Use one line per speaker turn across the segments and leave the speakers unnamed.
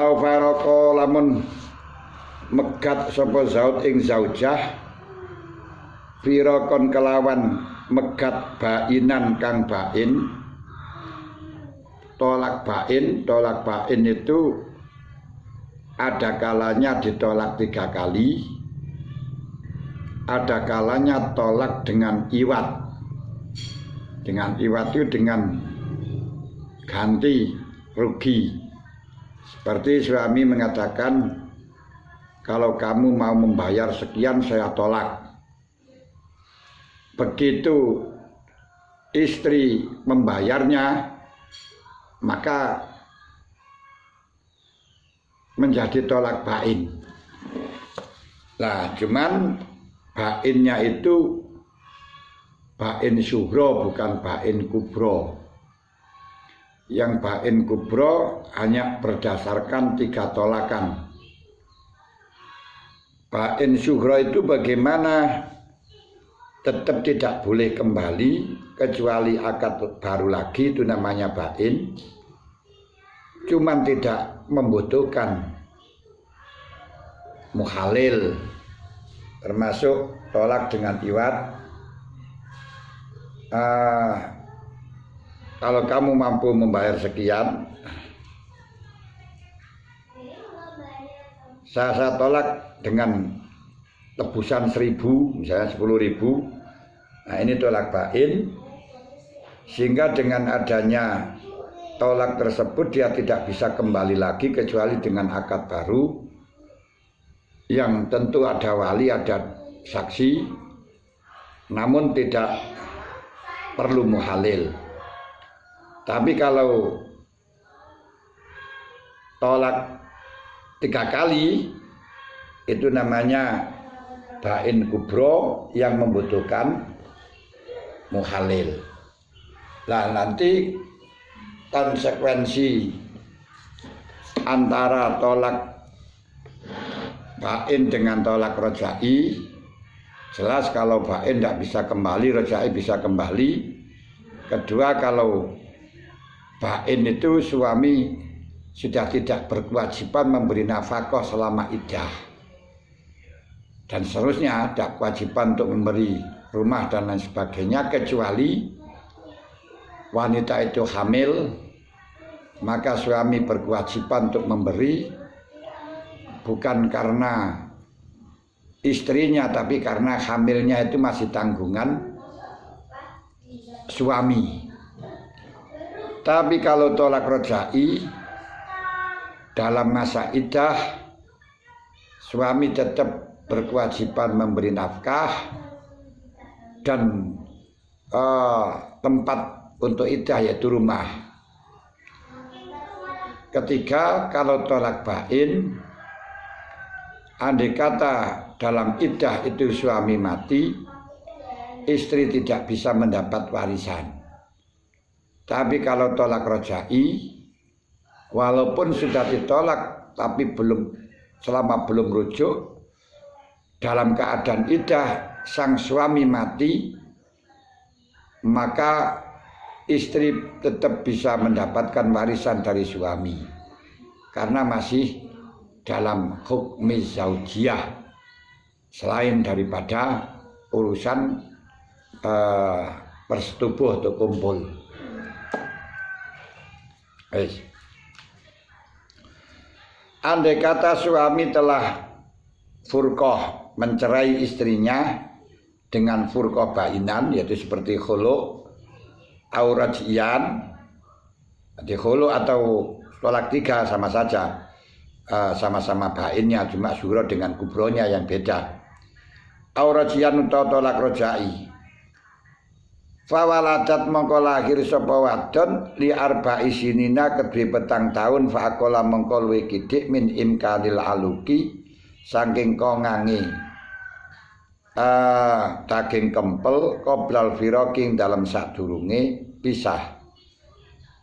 walau faroko lamun megat sapa zaud ing zaujah firokon kelawan megat bainan kang bain. Tolak bain itu ada kalanya ditolak 3 kali, ada kalanya tolak dengan iwat. Dengan iwat itu dengan ganti rugi. Seperti suami mengatakan, kalau kamu mau membayar sekian saya tolak. Begitu istri membayarnya, maka menjadi tolak bain. Nah, cuman bainnya itu bain syuhro bukan bain kubro. Yang bain kubro hanya berdasarkan 3 tolakan. Bain syuhro itu bagaimana? Tetap tidak boleh kembali kecuali akad baru lagi, itu namanya bain. Cuman tidak membutuhkan muhalil, termasuk tolak dengan iwat. Kalau kamu mampu membayar sekian, saya tolak dengan tebusan 1.000, misalnya 10.000. Nah, ini tolak bain. Sehingga dengan adanya tolak tersebut dia tidak bisa kembali lagi kecuali dengan akad baru yang tentu ada wali, ada saksi, namun tidak perlu muhalil. Tapi kalau tolak 3 kali, itu namanya bain kubro yang membutuhkan muhalil. Nah, nanti konsekuensi antara tolak bain dengan tolak rojai, jelas kalau bain tidak bisa kembali, rojai bisa kembali. Kedua, kalau bain itu suami sudah tidak berkewajiban memberi nafkah selama iddah, dan seterusnya ada kewajiban untuk memberi rumah dan lain sebagainya, kecuali wanita itu hamil, maka suami berkewajiban untuk memberi, bukan karena istrinya tapi karena hamilnya itu masih tanggungan suami. Tapi kalau tolak rojai dalam masa iddah, suami tetap berkewajiban memberi nafkah dan tempat untuk iddah yaitu rumah. Ketiga, kalau tolak bain, andai kata dalam iddah itu suami mati, istri tidak bisa mendapat warisan. Tapi kalau tolak rojai, walaupun sudah ditolak tapi selama belum rujuk, dalam keadaan iddah sang suami mati, maka istri tetap bisa mendapatkan warisan dari suami karena masih dalam hukmi zaujiyah, selain daripada urusan persetubuh atau kumpul. Andai kata suami telah furqah, mencerai istrinya dengan furqah bainan, yaitu seperti khulu, aurajian, di khulu atau tolak 3 sama saja, sama-sama bainnya, cuma syuhro dengan kubronya yang beda. Aurajian atau tolak rojai, fawaladat mongko lahir sapa wadon li arba'i sinina kedue 4 tahun, faakola mongko luwih kidik min imkanil aluki saking kongangi daging kempel qoblal firoking dalam sadurunge pisah.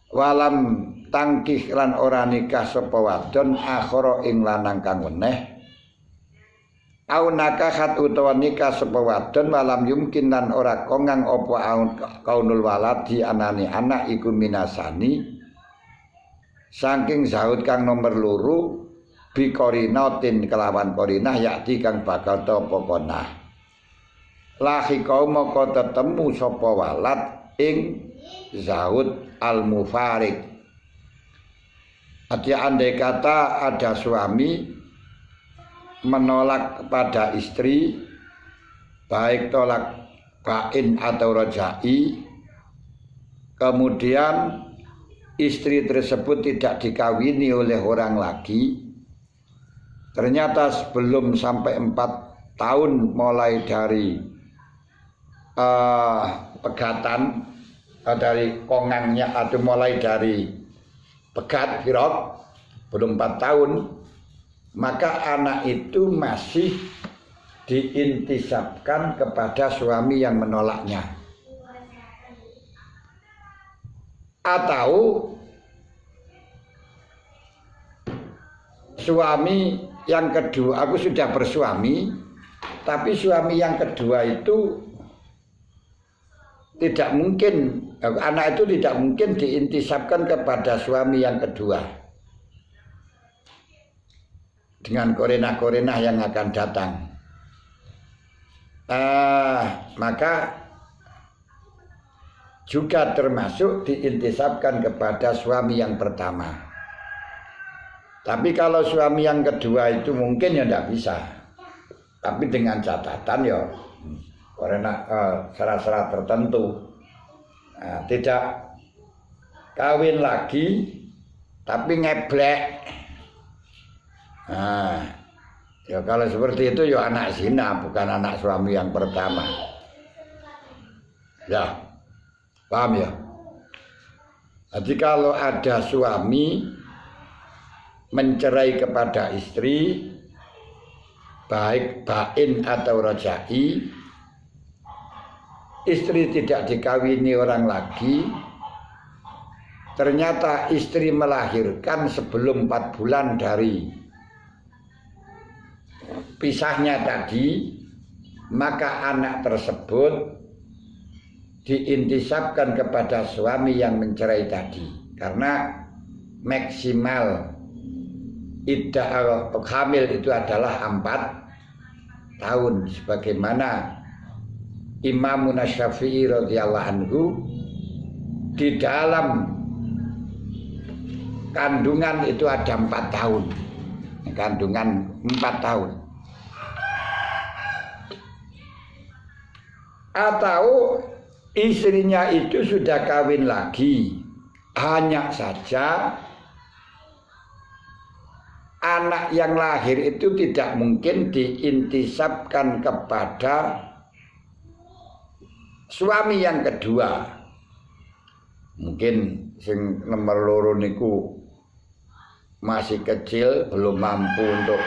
Walam tangkih lan ora nikah sapa wadon akhara ing lanang kang weneh, au nakahat utawa nikah sapa wadon walam yumkin lan ora kongang apa kaunul waladi anane anak iku minasani saking zaud kang nomor loro bi qorinatin kelawan qorinah yakti kang bakal tapa konah lahika moko tetemu sapa walad ing zaud al mufarik. Artinya andai kata ada suami menolak kepada istri baik tolak bain atau rajai, kemudian istri tersebut tidak dikawini oleh orang lagi, ternyata sebelum sampai 4 tahun mulai dari pegatan dari kongangnya atau mulai dari pegat firaq belum 4 tahun, maka anak itu masih diintisabkan kepada suami yang menolaknya. Atau suami yang kedua, aku sudah bersuami, tapi suami yang kedua itu tidak mungkin, anak itu tidak mungkin diintisabkan kepada suami yang kedua dengan korenah-korenah yang akan datang. Maka juga termasuk diintisabkan kepada suami yang pertama. Tapi kalau suami yang kedua itu mungkin ya tidak bisa. Tapi dengan catatan ya karena syarat-syarat tertentu, tidak kawin lagi tapi ngeblek. Ya kalau seperti itu ya anak zina, bukan anak suami yang pertama. Ya, paham ya? Jadi kalau ada suami mencerai kepada istri baik bain atau rajai, istri tidak dikawini orang lagi, ternyata istri melahirkan sebelum 4 bulan dari pisahnya tadi, maka anak tersebut diintisabkan kepada suami yang mencerai tadi, karena maksimal iddah hamil itu adalah 4 tahun, sebagaimana Imam Syafi'i radhiyallahu anhu di dalam kandungan itu ada 4 tahun, kandungan 4 tahun. Atau istrinya itu sudah kawin lagi, hanya saja anak yang lahir itu tidak mungkin diintisabkan kepada suami yang kedua. Mungkin sing nomor loro niku masih kecil, belum mampu untuk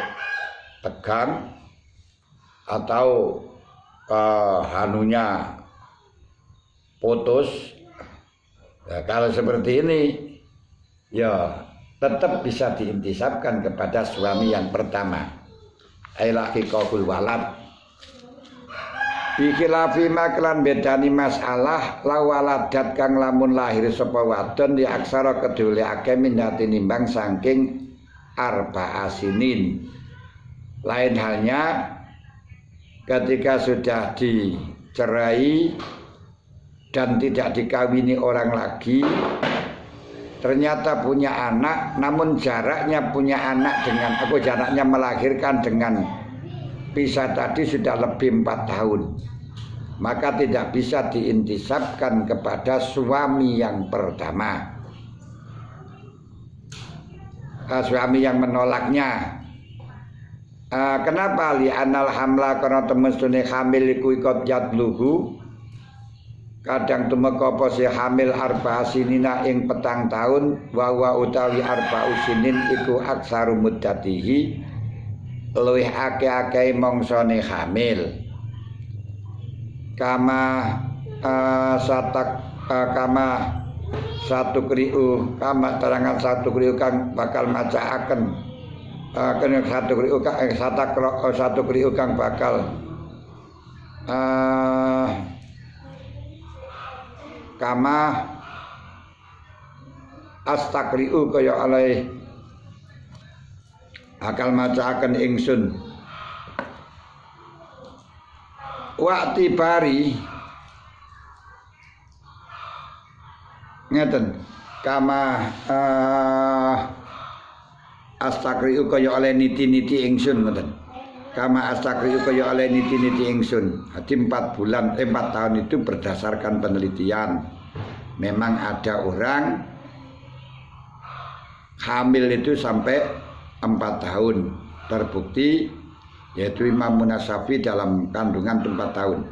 tegang, atau hanunya putus. Ya, kalau seperti ini ya tetap bisa diintisabkan kepada suami yang pertama. Ailahi qaul walad bikhilafi maklan bedani masalah lawaladat kang lamun lahir sapa wadon di aksara kedule akeh minati nimbang saking arba'asinin. Lain halnya ketika sudah dicerai dan tidak dikawini orang lagi, ternyata punya anak, namun jaraknya punya anak dengan jaraknya melahirkan dengan pisah tadi sudah lebih 4 tahun, maka tidak bisa diintisabkan kepada suami yang pertama, suami yang menolaknya. Kenapa? Li'anal hamla, karena temestune hamil iku ikut jadluhu, kadang tumeka apa si hamil arba sinina ing 4 tahun, wa utawi arba usinin iku aksaru muddatihi, luwih akeh-akeh mongsone hamil. Kama satu kriu, kama terangan satu kriu kang bakal macaaken kena satu kriu kang bakal kama astakriu kaya oleh akal macaaken ingsun wakti bari ngeten kama astakriu kaya oleh niti-niti ingsun ngoten kama astakriu kaya oleh niti-niti ingsun. Jadi 4 tahun itu berdasarkan penelitian. Memang ada orang hamil itu sampai 4 tahun terbukti, yaitu Imam Munasafi dalam kandungan 4 tahun.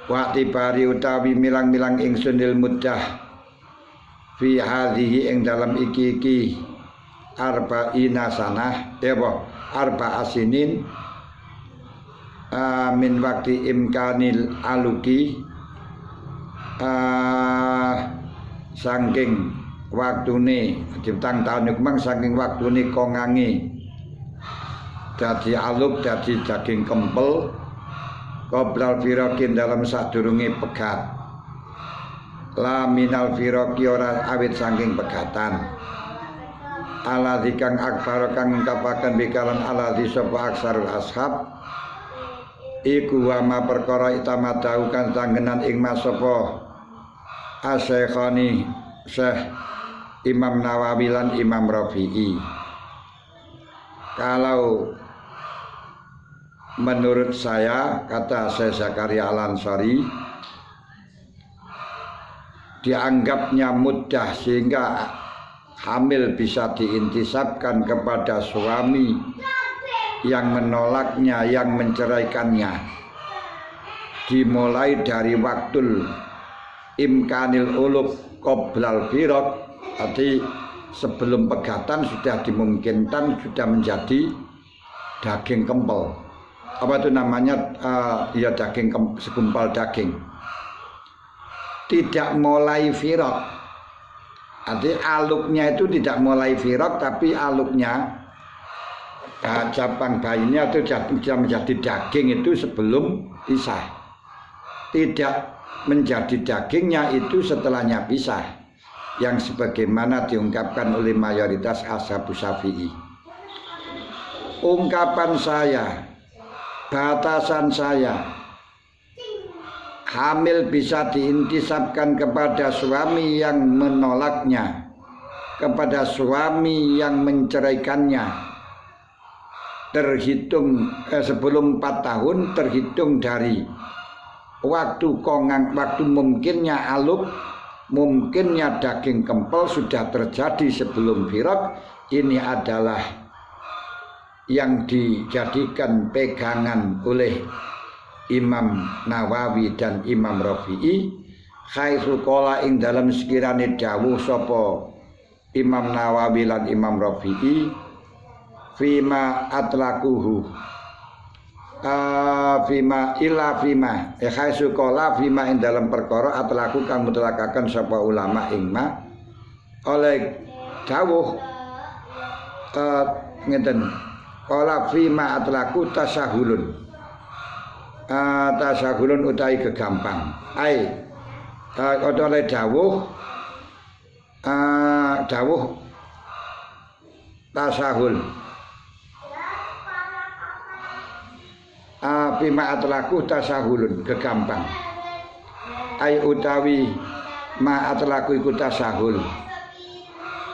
Waktu bari utawi milang-milang ingsunil muddah fi hadhihi ing dalam iki arba'ina sanah arba'a sinin min waktu imkanil aluki saking waktune ditang tahun iku mang saking waktune kongange dadi aluk dadi daging kempel qoblal firokin dalam sadurunge pegat la minal firoki ora awit saking pegatan aladzi kang akbar kang ngungkapaken bikalan aladzi sapa aksarul ashab iku wa ma perkara itamadau kan tanggenan ing mas sapa asyekhani Syekh Imam Nawawi lan Imam Rafi'i. Kalau menurut saya, kata Syekh Zakaria Al-Ansari, dianggapnya mudah sehingga hamil bisa diintisabkan kepada suami yang menolaknya, yang menceraikannya, dimulai dari waktu imkanil uluk qoblal firaq, arti sebelum pegatan sudah dimungkinkan sudah menjadi daging kempel. Apa itu namanya? Ya daging segumpal daging. Tidak mulai firaq. Arti aluknya itu tidak mulai firaq, tapi aluknya cabang bayinya itu sudah menjadi daging itu sebelum pisah. Tidak menjadi dagingnya itu setelahnya pisah, yang sebagaimana diungkapkan oleh mayoritas ashabus Syafi'i. Ungkapan saya, batasan saya, hamil bisa diintisabkan kepada suami yang menolaknya, kepada suami yang menceraikannya, terhitung sebelum 4 tahun, terhitung dari waktu kongang, waktu mungkinnya aluk, mungkinnya daging kempel sudah terjadi sebelum firaq. Ini adalah yang dijadikan pegangan oleh Imam Nawawi dan Imam Rafi'i. Khaitsu qala ing dalam sekirane dawuh sapa Imam Nawawi lan Imam Rafi'i fima atlaquhu fima illa fima khaitsu qala fima ing dalam perkara atlaku kang mutlakaken sapa ulama ing ma oleh dawuh ngeten qala fima atlaku tasahulun tasahulun utawi kegampang ai oleh dawuh tasahul bima atlaku tasahulun kegampang ai utawi ma atlaku iku tasahul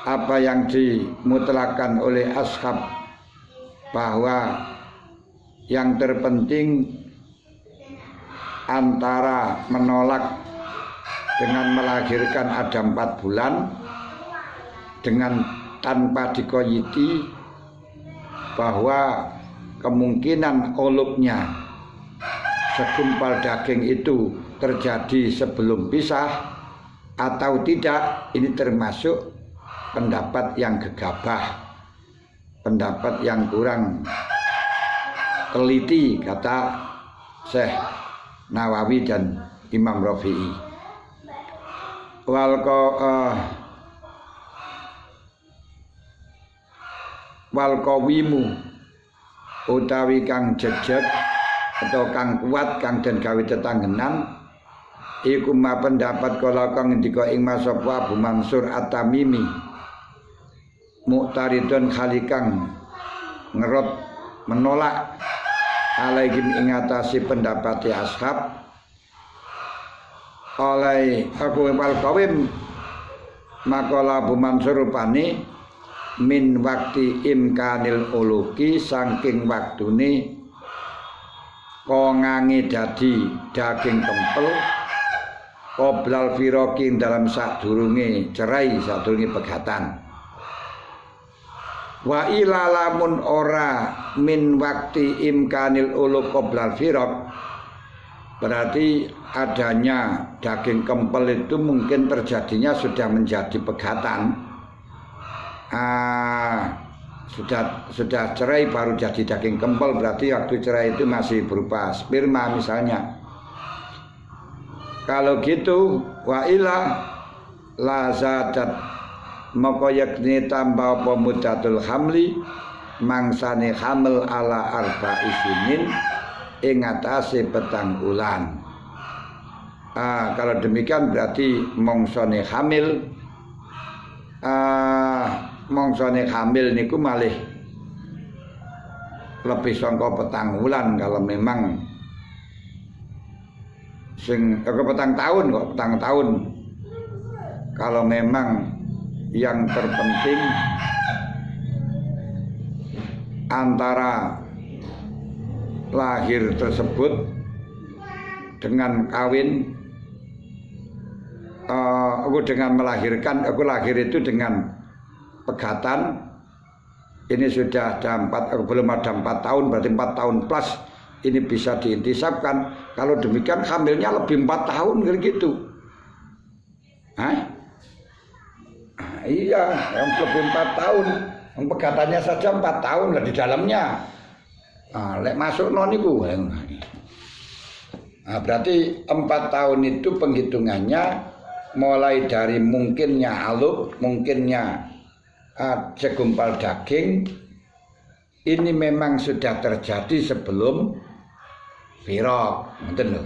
apa yang dimutlakan oleh ashab bahwa yang terpenting antara menolak dengan melahirkan ada 4 bulan dengan tanpa dikoyiti, bahwa kemungkinan oluknya segumpal daging itu terjadi sebelum pisah atau tidak, ini termasuk pendapat yang gegabah, pendapat yang kurang teliti, kata Syekh Nawawi dan Imam Rafi'i. Wal qawimu utawi kang jejeg atau kang kuat kang den gawe tetanggenan iku ma pendapat kala kang ngendika ing masapa Abu Mansur At-Tamimi muqtaridun khalikang ngerot menolak alaihim ing atase pendapat ashab oleh aku wal qawim makalah Abu Mansur rupane min wakti imkanil uluki saking waktune kongange dadi daging kempel qoblal firaqi dalam sadurunge cerai sadurunge pegatan wa ila lamun ora min wakti imkanil uluk qoblal firaq berarti adanya daging kempel itu mungkin terjadinya sudah menjadi pegatan sudah cerai baru jadi daging kempel berarti waktu cerai itu masih berupa sperma misalnya. Kalau gitu wa ila la zadat maka yakni tambah pemudatul hamli mangsane hamil ala arba'i sinin ing atase petang ulan. Kalau demikian berarti mongsone hamil mongsone hamil niku malih lebih sangka petang ulan kalau memang sing petang tahun kok petang tahun kalau memang yang terpenting antara lahir tersebut dengan kawin aku dengan melahirkan aku lahir itu dengan pegatan ini sudah ada 4 belum ada 4 tahun berarti 4 tahun plus ini bisa diintisabkan. Kalau demikian hamilnya lebih 4 tahun gitu. Iya, yang lebih 4 tahun. Yang pegatannya saja 4 tahun lah di dalamnya. Lek masuk niku. Berarti 4 tahun itu penghitungannya mulai dari mungkinnya aluk, mungkinnya segumpal daging. Ini memang sudah terjadi sebelum firaq, ngoten lho.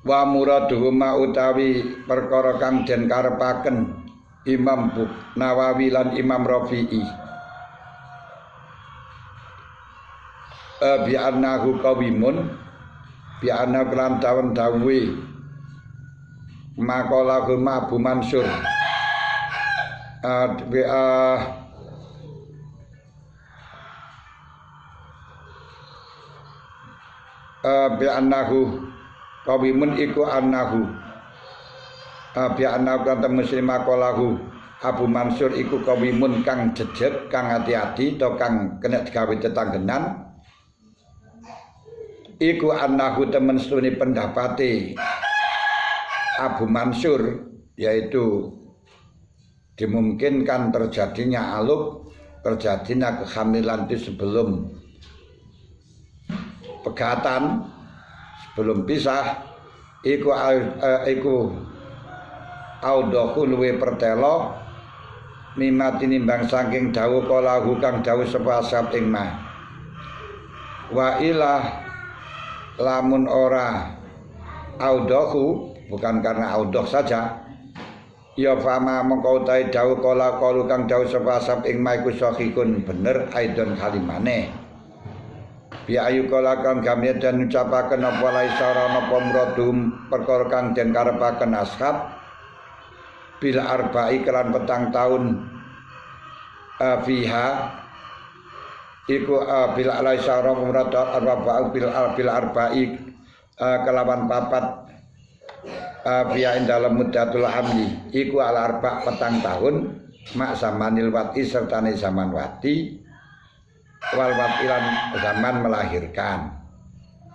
Wa muraduhuma utawi perkara kang den karepaken Imam Nawawi lan Imam Rafi'i bi annahu qawimun bi anna kelan taun dawuhe makalah Abu Mansur bi annahu qawimun iku annahu bi annahu kan muslim makalahu Abu Mansur iku qawimun kang jejet kang hati-hati to kang kena digawe tetanggenan iku annahu temen stune pendapate Abu Mansur yaitu dimungkinkan terjadinya aluk terjadinya kehamilan itu sebelum pegatan sebelum pisah iku audhaku luwe pertelo mimati nimbang saking dawuh kala kang dawuh sapa ashab ing mah wa ilah lamun ora audhaku bukan karena audhah saja ya fama mengko utahe dawuh kala kang dawuh sapa ashab ing mah iku sahihun bener aidon kalimane bi ayu kala kang gamya dan ucapaken apa la isara napa muradum perkara kang den karepaken ashab bil arba'i kelan petang tahun fiha iku bil alaisara murad arba'u bil arba'i kelawan papat fiha ing dalem muddatul hamli iku al arba' petang tahun mak zamanil wati sertane zaman wati wal watilan zaman melahirkan.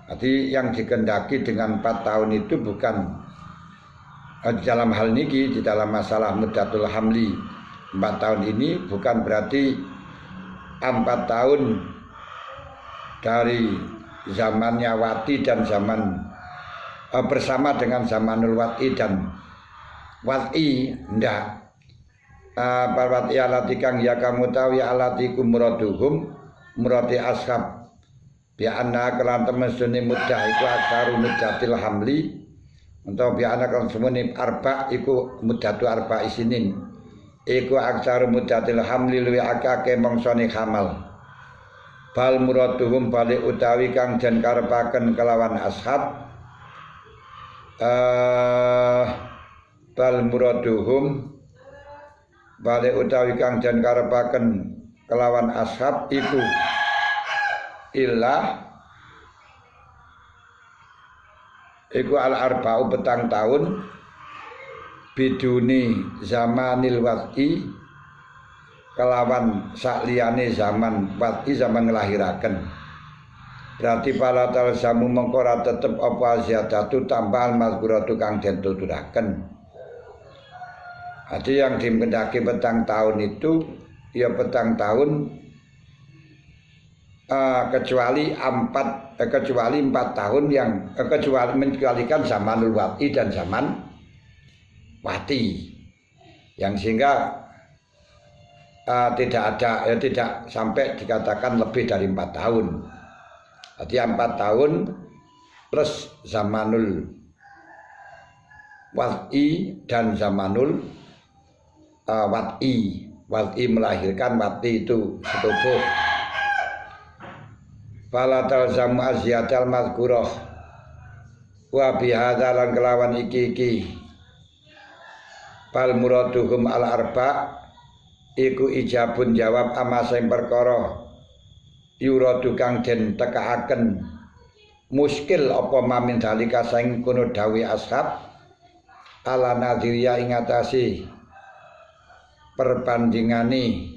Jadi yang dikendaki dengan 4 tahun itu bukan di dalam hal niki, di dalam masalah muddatul hamli 4 tahun ini bukan berarti 4 tahun dari zamannya wati dan zaman bersama dengan zamanul wati dan wati, ndak. Parwati alati kang ya kamu tawi alati kumuraduhum murati ashab bi anna kelan temen sunni muddah iku aksaru muddatil hamli utawa bi anna kelan semune arba iku muddatu arba isinin iku aksaru muddatil hamli luwi akake mangsane hamal bal muraduhum balik utawi kang den karepaken kelawan ashab bal muraduhum balik utawi kang den karepaken kelawan ashab iku illa iku al arba'u petang tahun biduni zamanil wati kelawan sakliyane zaman wati zaman ngelahiraken berarti pala talzamu mengko ora tetep apa ziyadatu tambahan mazkuratu kang den tuturaken. Jadi yang dipendaki petang tahun itu ya petang tahun kecuali 4 tahun yang kecuali mencualikan zamanul wati dan zaman wati yang sehingga tidak ada tidak sampai dikatakan lebih dari 4 tahun. Jadi 4 tahun plus zamanul wati dan zamanul wati melahirkan wati itu setubuh. Fala talzamu azyatal mazkurah wa bihadza lan kelawan iki bal muraduhum al arba iku ijabun jawab ama sing perkara yuradu kang den tekaaken muskil apa mamin dalika sing kono dawi ashab ala nadhiria ing atase perbandingane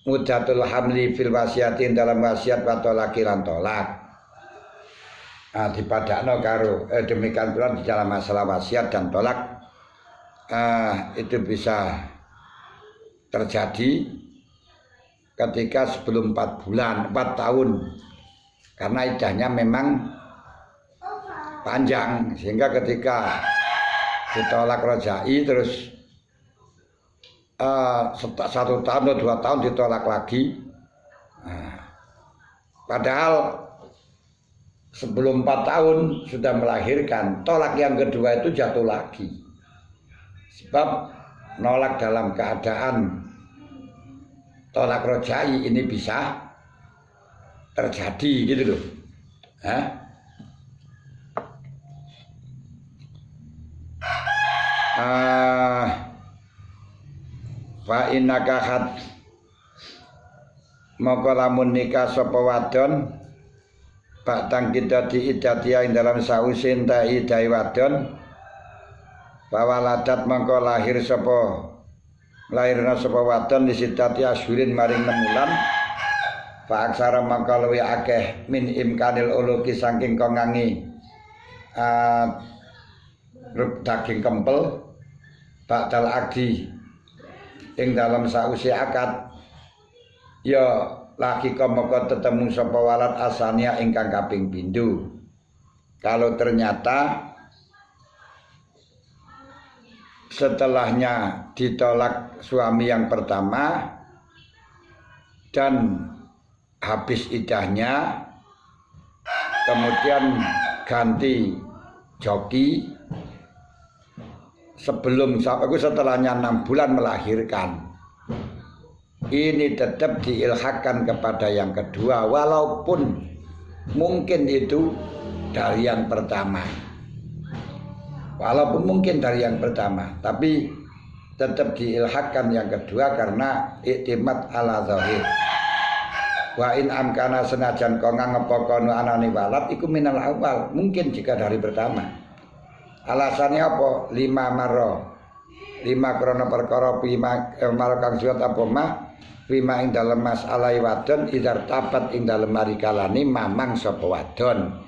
muddatul hamli fil wasiatin dalam wasiat wa talaqi lan tolak. Dipadakno karo demikian pula di dalam masalah wasiat dan tolak itu bisa terjadi ketika sebelum 4 tahun karena idahnya memang panjang sehingga ketika ditolak rajai terus 1 tahun atau 2 tahun ditolak lagi. Padahal sebelum 4 tahun sudah melahirkan, tolak yang kedua itu jatuh lagi. Sebab nolak dalam keadaan tolak rajai ini bisa terjadi gitu loh. Fa innaka maka lamun nikah sapa wadon Baktang kita diidatiya ing dalam sausin ta'i dai wadon bahwa ladat mangko lahir sapa lahirna sapa wadon disidati asyurin maring 6 bulan fa aksara mangko luwih akeh min imkanil uluki saking kongangi daging kempel bakdal adi ing dalam sausi akad ya laki maka tetemu sapa walad asania ingkang kaping pindho. Kalau ternyata setelahnya ditolak suami yang pertama dan habis idahnya kemudian ganti joki setelahnya 6 bulan melahirkan, ini tetap diilhakkan kepada yang kedua walaupun mungkin itu dari yang pertama, tapi tetap diilhakkan yang kedua karena iktimat ala zahir. Wa in amkana senajan kongang apa kono anane walad iku minal awal, mungkin jika dari pertama. Alasannya apa? 5 krana perkara 5 marang kang suwat apa mah 5 ing dalem masalah wadon idar tapat ing dalem marikalane mamang sapa wadon.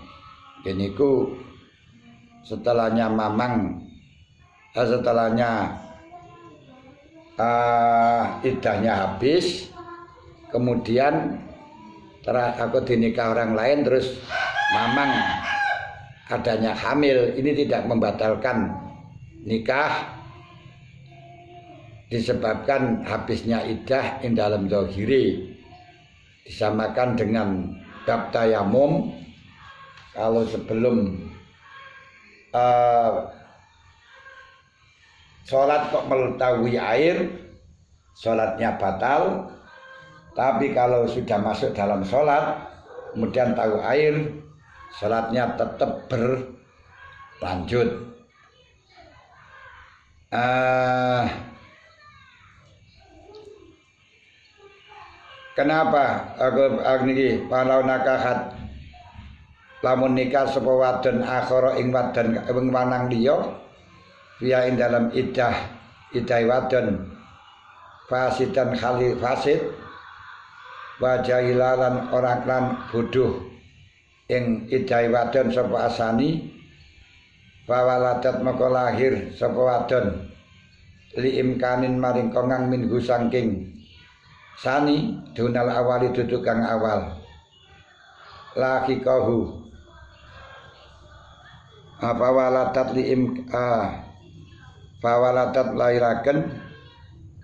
Deniku setelahnya mamang setelahnya idahnya habis kemudian aku dinikah orang lain terus mamang adanya hamil, ini tidak membatalkan nikah disebabkan habisnya iddah ing dalam zahiri, disamakan dengan bab tayamum. Kalau sebelum sholat kok mengetahui air, sholatnya batal. Tapi kalau sudah masuk dalam sholat kemudian tahu air, sholatnya tetap berlanjut. Kenapa aku niki palau nakahat lamun nikah sapa wadon akhara ing wadon ing lanang liya via ing dalam iddah wadon fasidan khali fasid wa jahilan orang lan bodoh ing iddah wadon sapa asani wawaladat maka lahir sapa wadon li imkanin maring kongang minhu saking sani dunal awali dudu kang awal laki kahu apa waladat fawaladat lairaken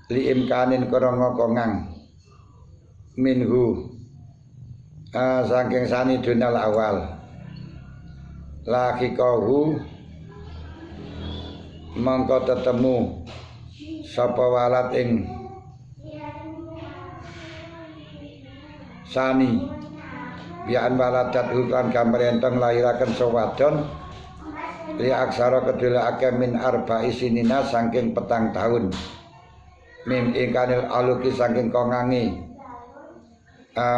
li imkanin krana kongang minhu saking sani dunal awal laki kahu mangko tetemu sapa walad ing sani bian waladat hukan gambar enteng lahiraken sawadon li aksara kedula akeh min arba'i sinina saking petang tahun min ikanil aluki saking kongangi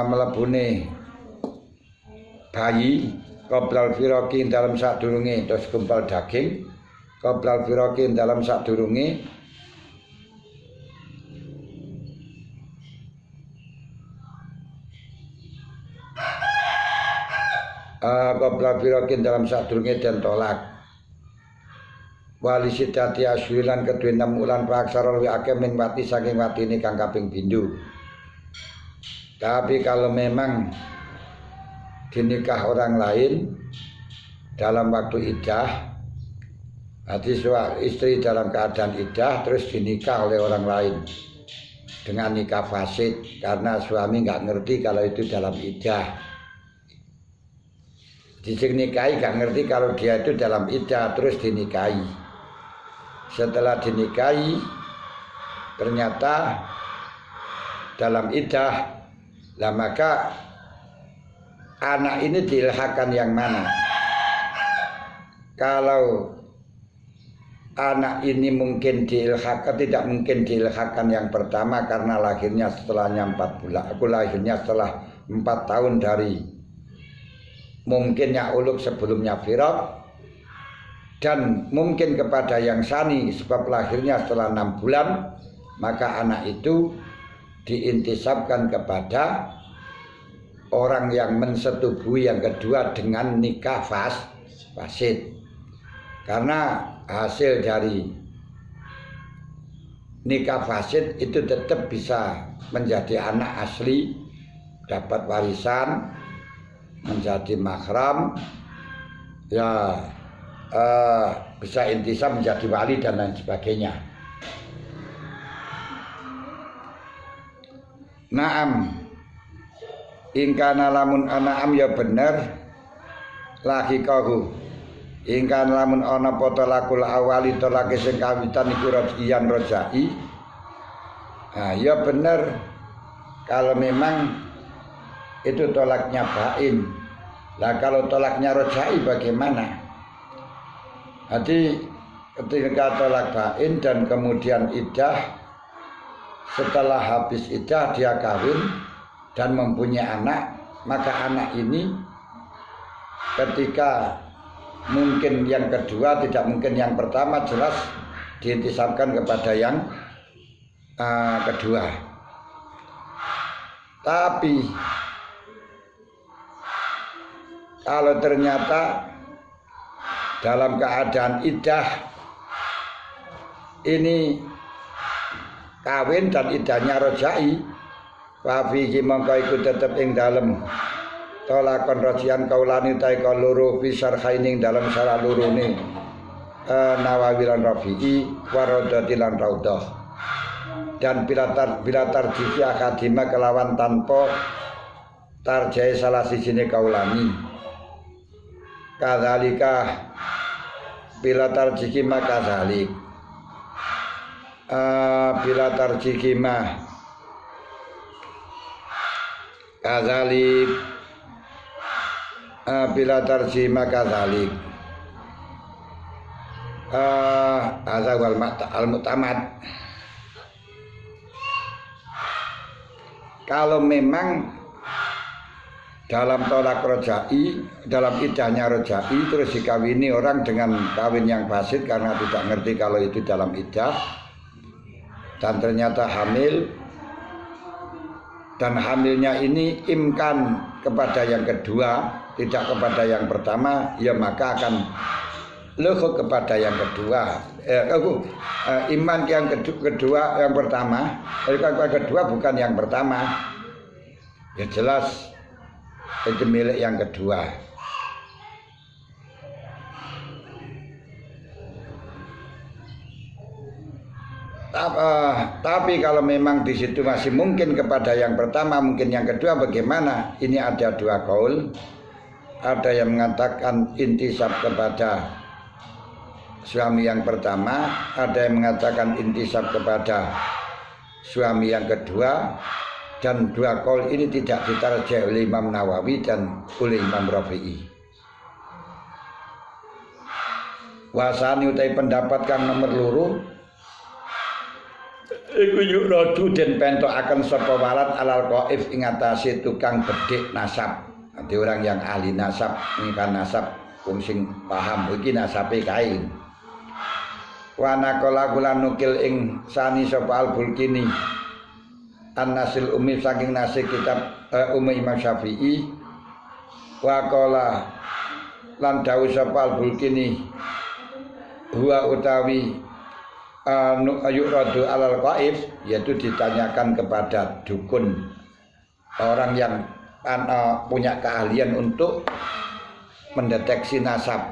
melebune bayi qoblal firaqi dalam sadurunge terus gumpal daging qoblal firaqi dalam sadurunge qoblal firaqi dalam sadurunge den tolak wali sidati asyulan kedua 6 ulan paksara luwih akeh min wati saking watine kang kaping pindho. Tapi kalau memang dinikah orang lain dalam waktu iddah, berarti istri dalam keadaan iddah terus dinikah oleh orang lain dengan nikah fasid karena suami nggak ngerti kalau itu dalam iddah. Dinikahi nggak ngerti kalau dia itu dalam iddah terus dinikahi. Setelah dinikahi ternyata dalam iddah, lah maka anak ini diilhakan yang mana? Kalau anak ini mungkin diilhakan, tidak mungkin diilhakan yang pertama karena lahirnya setelahnya 4 bulan. Aku lahirnya setelah 4 tahun dari mungkinnya uluk sebelumnya firaq. Dan mungkin kepada yang sani sebab lahirnya setelah 6 bulan, maka anak itu diintisabkan kepada orang yang mensetubuhi yang kedua dengan nikah fasid. Karena hasil dari nikah fasid itu tetap bisa menjadi anak asli, dapat warisan, menjadi mahram, ya bisa intisab menjadi wali dan lain sebagainya. Naam ingkana lamun anaam ya bener laki kahu ingkan lamun ana poto lakul awali tolake sing kawitan iku rojian rojai. Nah ya bener kalau memang itu tolaknya bain. Lah kalau tolaknya rojai bagaimana? Jadi ketika tolak bain dan kemudian iddah, setelah habis iddah dia kawin dan mempunyai anak, maka anak ini ketika mungkin yang kedua tidak mungkin yang pertama jelas diintisabkan kepada yang kedua. Tapi kalau ternyata dalam keadaan iddah ini kawin dan iddahnya rojai, wa fihi mongko iku tetep ing dalem tolakon rojian kaulani ta loro fi syarhaini dalam syarah lurune Nawawi lan Rafi'i warodati lan Raudhah. Dan bila tarjiki akadima kelawan tanpa tarjai salah sijine kaulani. Kadzalika bila tarjiki maka zalik. Bila tarjiki mah kadzalik. Bila tarjiki maka zalik. Hadza wal al-mu'tamad. Kalau memang dalam tolak rojai, dalam idahnya rojai terus dikawini orang dengan kawin yang fasid karena tidak ngerti kalau itu dalam idah dan ternyata hamil, dan hamilnya ini imkan kepada yang kedua tidak kepada yang pertama, ya maka akan luhur kepada yang kedua. Iman yang kedua yang pertama, yang kedua bukan yang pertama, ya jelas itu milik yang kedua. Tapi kalau memang di situ masih mungkin kepada yang pertama, mungkin yang kedua, bagaimana? Ini ada dua kaul. Ada yang mengatakan intisab kepada suami yang pertama, ada yang mengatakan intisab kepada suami yang kedua, dan dua kaul ini tidak ditarjih oleh Imam Nawawi dan oleh Imam Rafi'i. Wasani utai pendapat kang nomor loro iku yuradu den pentokaken sapa walad alal qaif ing atase tukang bedhik nasab. Nanti orang yang ahli nasab, ingkang nasab wong sing paham iki nasabe kae. Wa naqala kula nukil ing sani sapa al-Bulkini an-nasil umi saking nasih kitab Umi Imam Syafi'i. Wa qala lan dawuh sapa al-Bulkini huwa utawi yuradu alal qaif, yaitu ditanyakan kepada dukun, orang yang punya keahlian untuk mendeteksi nasab.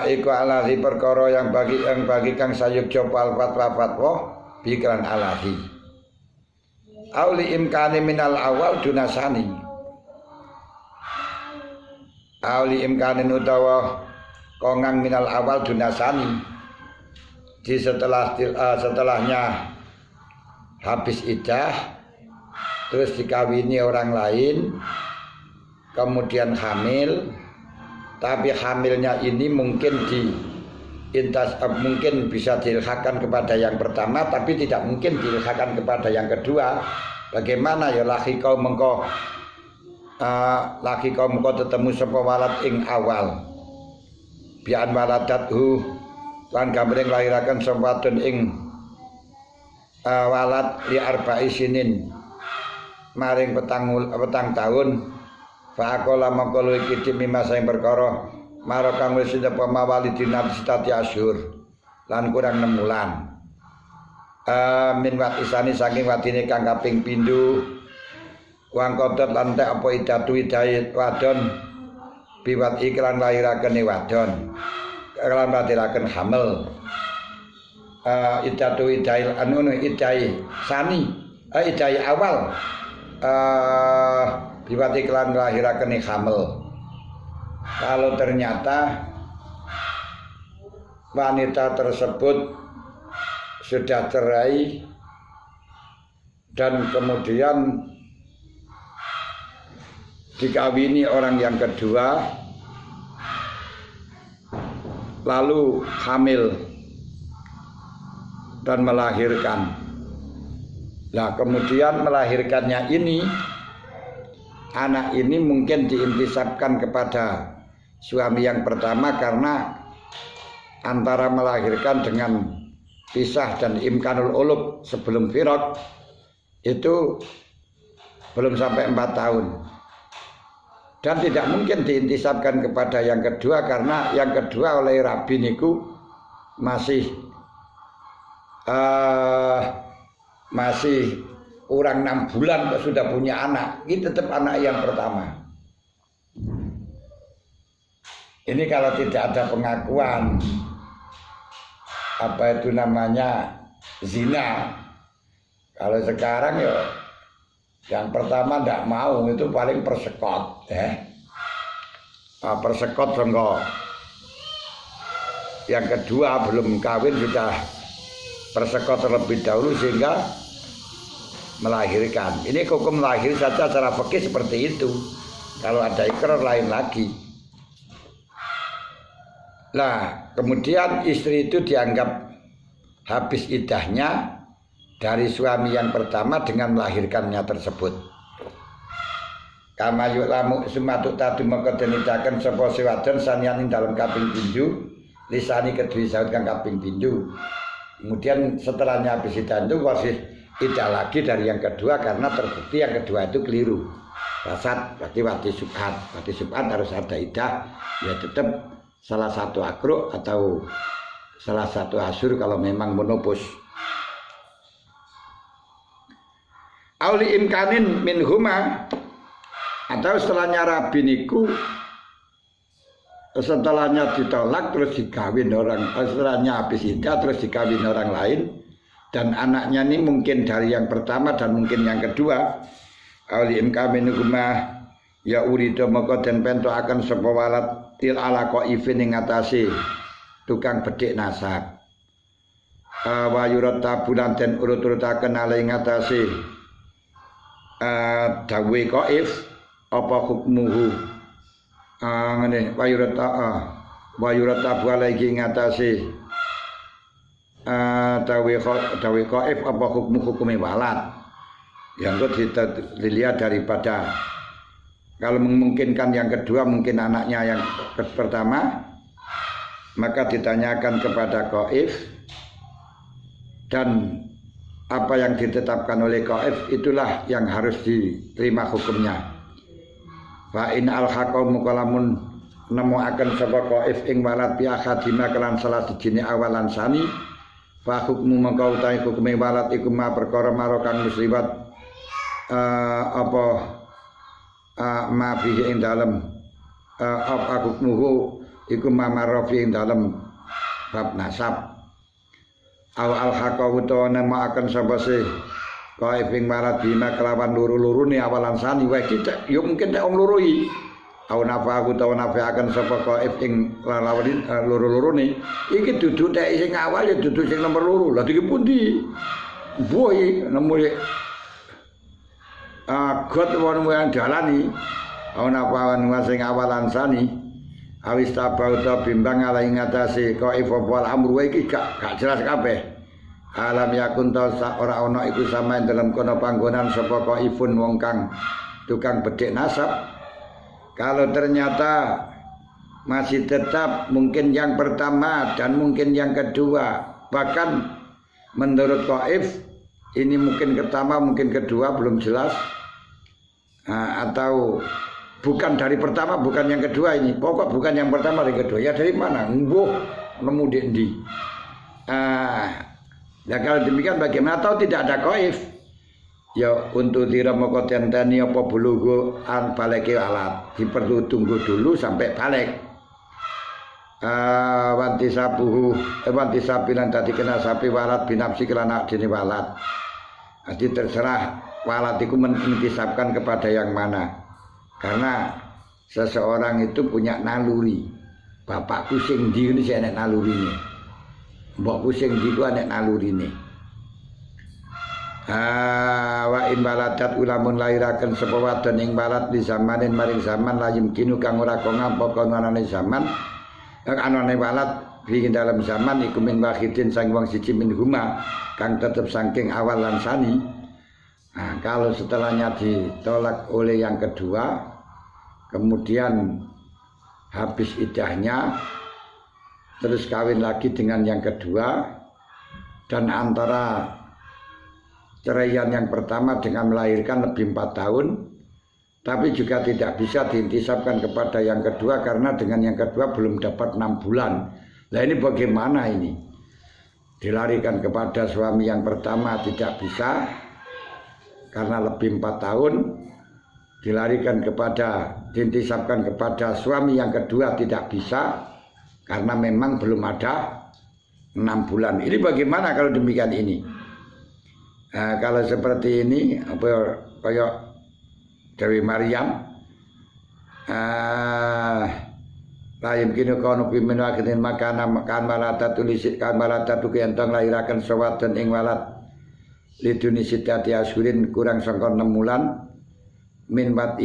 Iku alahi perkara yang bagi kang sayuk jopal fatwa pikiran alahi. Auli imkani minal awal dunasani. Auli imkani utawa kongang minal awal dunasani. Di setelahnya habis iddah terus dikawini orang lain, kemudian hamil, tapi hamilnya ini mungkin mungkin bisa diilhakan kepada yang pertama, tapi tidak mungkin diilhakan kepada yang kedua. Bagaimana ya laki kau mengko tetemu sapa walad ing awal, bian waladathu lan gambreng lahiraken sampatun ing walad li arba'i sinin maring petang tahun. Faqala maqalu iki dimima sing perkara maro kang wis apa mawalidina sitati asyhur lan kurang 6 wulan. Min wat isani saking watine kang kaping pindho wang kodot lan tek apa idatu idai wadon biwat iklan lahiraken wadon kelan batiraken hamil. Idatu idai idai sani idai awal biwat iklan lahiraken hamil. Kalau ternyata wanita tersebut sudah cerai dan kemudian dikawini orang yang kedua lalu hamil dan melahirkan. Nah, kemudian melahirkannya ini, anak ini mungkin diintisabkan kepada suami yang pertama karena antara melahirkan dengan pisah dan imkanul ulub sebelum firaq itu belum sampai 4 tahun. Dan tidak mungkin diintisabkan kepada yang kedua karena yang kedua oleh Rabi niku masih kurang 6 bulan kok sudah punya anak. Ini tetap anak yang pertama. Ini kalau tidak ada pengakuan apa itu namanya zina. Kalau sekarang ya yang pertama tidak mau itu paling persekot persekot sengko. Yang kedua belum kawin sudah persekot terlebih dahulu sehingga melahirkan. Ini hukum lahir saja secara fikih seperti itu. Kalau ada ikrar lain lagi. Nah, kemudian istri itu dianggap habis iddahnya dari suami yang pertama dengan melahirkannya tersebut. Kama yu'lamu sumatu tadu maka denitaken sapa sewadon sanian ing dalem kaping pinju lisani kedui saut kang kaping pinju. Kemudian setelahnya habis iddah itu masih iddah lagi dari yang kedua karena terbukti yang kedua itu keliru. Fasad berarti wati subhat. Wati subhat harus ada iddah, ya tetap salah satu akro atau salah satu asur kalau memang monopus. Auli imkanin min huma, atau setelahnya rabi niku setelahnya ditolak terus dikawin orang, setelahnya habis iddah terus dikawin orang lain dan anaknya ini mungkin dari yang pertama dan mungkin yang kedua. Auli imkanin huma ya urido maka den pento akan sapa walad il ala qaifin ing atase tukang bedhik nasab. Wa yurata bulan den urut-urutaken ale ing atase dawe qaif apa hukmuhu. Ngene wa yurata buale iki ing atase dawe qaif apa hukume walad. Yang itu dilihat daripada kalau memungkinkan yang kedua mungkin anaknya yang pertama, maka ditanyakan kepada qaif dan apa yang ditetapkan oleh qaif itulah yang harus diterima hukumnya. Fa in al-haqamu kalamun nemu akan sapa qaif ing walad bi akhadima kelan salah sijine awalan sani fa hukmu maka utahe hukume walad iku ma perkara maro kang musliwat ma fihi ing dalem apa hukmuhu iku ma marofi ing dalem bab nasab. Al haqa utawa nama akan sapa se qaif ing marat bima kelawan luru-lurune awalan sani wae kita yo mungkin nek wong lurui au nafa utawa nafa akan sapa qaif ing lawan luru-lurune iki dudu tek sing awal ya dudu sing nomor loro. Lah iki pundi boy nemu got wong yang dalani ana pawan sing awalan sani awis tabauta bimbang ala ing atase qaif wal amru iki gak jelas kabeh. Alam yakun ta ora ana iku samaen dalam kono panggonan sapa qaifun wong kang tukang bedhik nasab. Kalau ternyata masih tetap mungkin yang pertama dan mungkin yang kedua, bahkan menurut qaif ini mungkin pertama mungkin kedua belum jelas. Atau bukan dari pertama bukan yang kedua ini pokok bukan yang pertama dari kedua ya dari mana mbuh nemu di ya kalau demikian bagaimana atau tidak ada qaif ya untuk dira moko tenteni apa bulugo an baleke alat diperlu tunggu dulu sampai balik wanti sapilan tadi kena sapi walat binafsi kelana dini walat. Jadi terserah walat itu mengisapkan kepada yang mana, karena seseorang itu punya naluri. Bapakku sing ndi ini saya nek nalurine, mbokku sing ndi ku nek nalurine. Wa in baladat ulamun lairaken sapa wadon ing balat di zamanin maring zaman layim kinu kang ora kok ngampaka anane zaman anane balat di dalam zaman iku min wahidin sang wong siji min huma kang tetep saking awal lan sani. Nah, kalau setelahnya ditolak oleh yang kedua, kemudian habis iddahnya, terus kawin lagi dengan yang kedua, dan antara ceraian yang pertama dengan melahirkan lebih 4 tahun, tapi juga tidak bisa diintisabkan kepada yang kedua karena dengan yang kedua belum dapat 6 bulan. Nah ini bagaimana ini? Dilarikan kepada suami yang pertama tidak bisa, karena lebih 4 tahun dilarikan kepada, diintisabkan kepada suami yang kedua tidak bisa karena memang belum ada 6 bulan. Ini bagaimana kalau demikian ini? Kalau seperti ini, kayak Dewi Maryam, lain kini kono pimen wakitin makana makan malata tulisit kan malata tu kentong lahirakan sawadan ing walat liduni sitati asurin kurang sangka 6 bulan min wat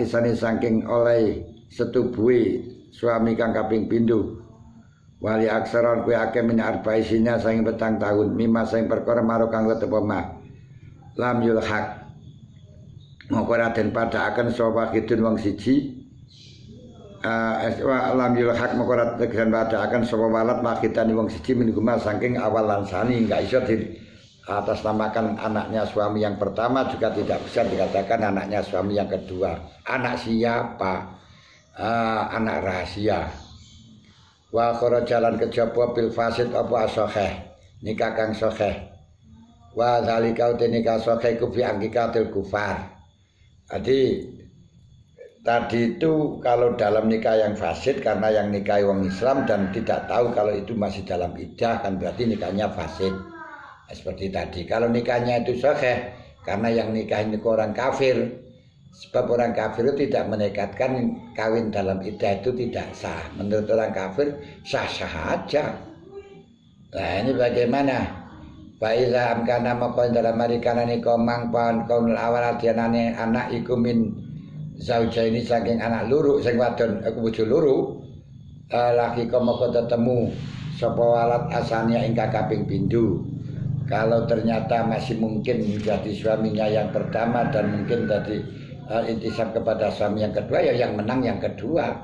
isani saking oleh setubuhi suami kang kaping pindho wali aksaron kuwi akeh min arbaisina saking 4 tahun mimma saking perkara maro kang tepo mah lam yulhaq mongko raden padhaaken sapa kidun wong siji alam yulhaq mengkorat tegesan padhaaken sapa walat makitan wong siji mingguma saking awal lan sani enggak iso di atas namakan anaknya suami yang pertama juga tidak bisa dikatakan anaknya suami yang kedua. Anak siapa? Anak rahasia. Wa khara jalan kejaba bil fasid apa asaheh nikah kang sahih. Wa zalika nikah sahih ku bi angkikatil kufar. Jadi tadi itu kalau dalam nikah yang fasid karena yang nikah wong Islam dan tidak tahu kalau itu masih dalam iddah kan berarti nikahnya fasid. Seperti tadi kalau nikahnya itu sahih karena yang nikah ini orang kafir, sebab orang kafir itu tidak menekatkan kawin dalam iddah itu tidak sah. Menurut orang kafir sah-sah aja. Nah ini bagaimana? Faiza amkana maka dalam marikana nikah mangpan kaunul awal adianane anak iku min zaujaini saking anak luru sing wadon aku bojo loro laki maka tetemu sapa walat asania ing kaping pindho. Kalau ternyata masih mungkin menjadi suaminya yang pertama dan mungkin tadi intisab kepada suami yang kedua ya yang menang yang kedua.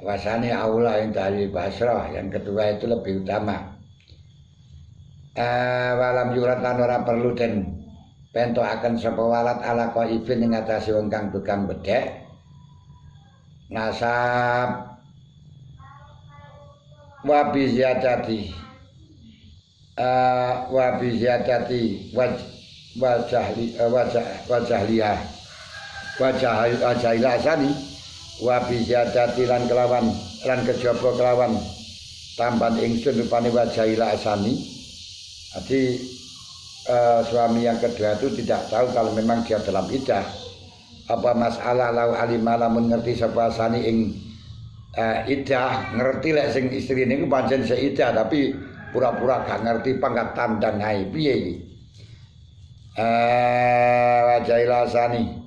Wasane aula yang dari Basrah yang kedua itu lebih utama. Walam yurat lan ora perlu den pentokaken sapa walat ala qaibin ing atase wong kang tukang bedhek nasab wa bi ziyadati wajahila asani wa bi ziyadati lan kelawan lan kejaba kelawan tambahan ingsun rupane wajahila asani. Jadi suami yang kedua itu tidak tahu kalau memang dia dalam iddah. Apa masalah lau alimah lamun ngerti sapa asani ing iddah ngerti lek sing istri niku pancen seidah tapi pura-pura gak ngerti pangkat tandang ae piye iki. Wajaila asani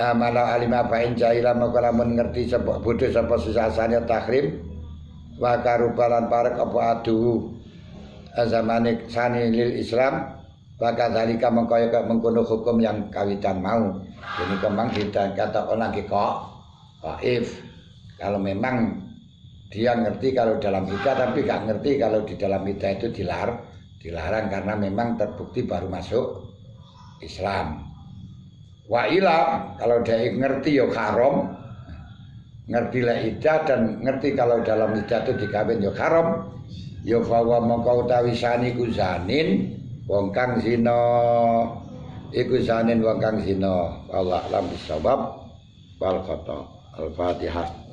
amala alimah bain jaila maka lamun ngerti sapa bodho sapa sesasane tahrim wa karubalan parek apa aduh zamanik sani lil Islam bakal dalika mengkaya mengkono hukum yang kawitan mau. Ini kemang kita kata orang if kalau memang dia ngerti kalau dalam iddah tapi gak ngerti kalau di dalam iddah itu dilarang karena memang terbukti baru masuk Islam. Wa ila kalau dia ngerti ya haram, ngerti lah iddah dan ngerti kalau dalam iddah itu dikawin ya haram. Ya fawa mongko utawi sani ku zanin wong kang zina iku zanin wong kang zina. Allah alam bisawab wal khata. Al-Fatihah.